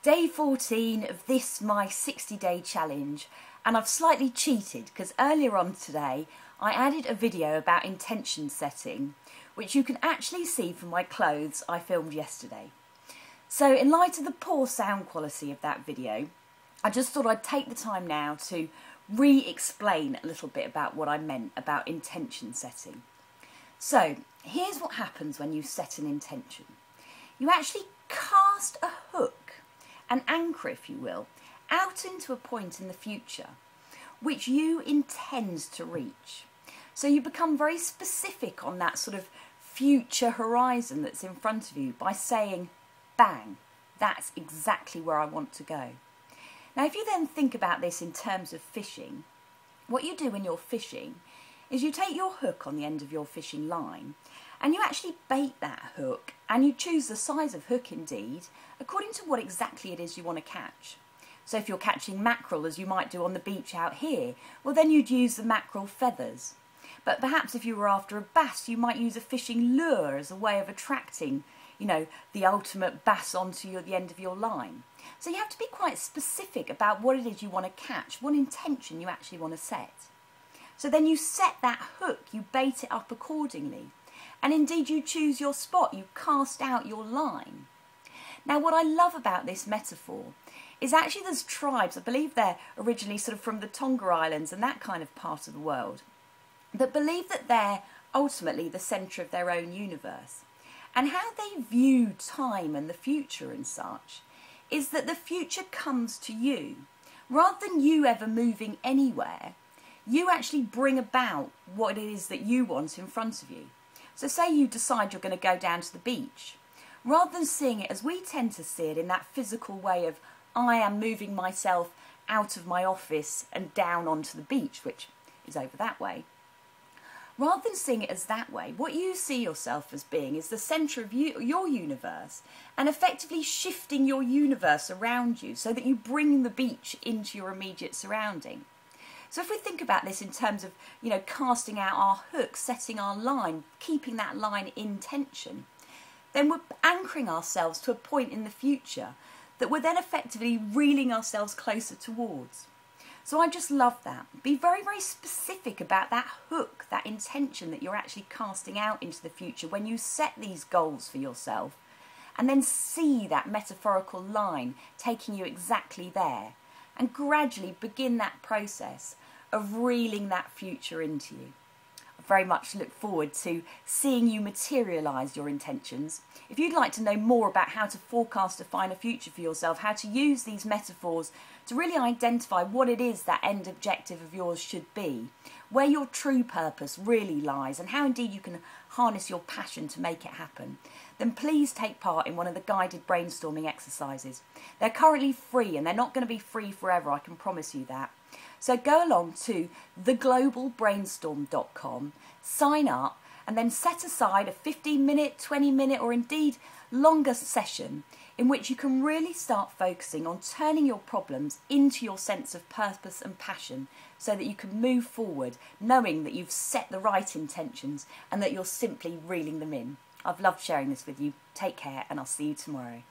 Day 14 of this my 60-day challenge, and I've slightly cheated because earlier on today I added a video about intention setting, which you can actually see from my clothes I filmed yesterday. So in light of the poor sound quality of that video, I just thought I'd take the time now to re-explain a little bit about what I meant about intention setting. So here's what happens when you set an intention. You actually cast a hook, an anchor if you will, out into a point in the future which you intend to reach. So you become very specific on that sort of future horizon that's in front of you by saying, bang, that's exactly where I want to go. Now if you then think about this in terms of fishing, what you do when you're fishing is you take your hook on the end of your fishing line and you actually bait that hook, and you choose the size of hook indeed according to what exactly it is you want to catch. So if you're catching mackerel, as you might do on the beach out here, well then you'd use the mackerel feathers. But perhaps if you were after a bass, you might use a fishing lure as a way of attracting, the ultimate bass onto the end of your line. So you have to be quite specific about what it is you want to catch, what intention you actually want to set. So then you set that hook, you bait it up accordingly. And indeed you choose your spot, you cast out your line. Now what I love about this metaphor is actually there's tribes, I believe they're originally sort of from the Tonga Islands and that kind of part of the world, that believe that they're ultimately the centre of their own universe. And how they view time and the future and such is that the future comes to you. Rather than you ever moving anywhere, you actually bring about what it is that you want in front of you. So say you decide you're going to go down to the beach. Rather than seeing it as we tend to see it in that physical way of I am moving myself out of my office and down onto the beach, which is over that way. Rather than seeing it as that way, what you see yourself as being is the centre of your universe, and effectively shifting your universe around you so that you bring the beach into your immediate surrounding. So if we think about this in terms of, casting out our hook, setting our line, keeping that line in tension, then we're anchoring ourselves to a point in the future that we're then effectively reeling ourselves closer towards. So I just love that. Be very, very specific about that hook, that intention that you're actually casting out into the future when you set these goals for yourself, and then see that metaphorical line taking you exactly there, and gradually begin that process of reeling that future into you. I very much look forward to seeing you materialise your intentions. If you'd like to know more about how to forecast a finer future for yourself, how to use these metaphors to really identify what it is that end objective of yours should be, where your true purpose really lies, and how indeed you can harness your passion to make it happen, then please take part in one of the guided brainstorming exercises. They're currently free, and they're not going to be free forever, I can promise you that. So go along to theglobalbrainstorm.com, sign up, and then set aside a 15-minute, 20-minute, or indeed longer session in which you can really start focusing on turning your problems into your sense of purpose and passion so that you can move forward knowing that you've set the right intentions and that you're simply reeling them in. I've loved sharing this with you. Take care, and I'll see you tomorrow.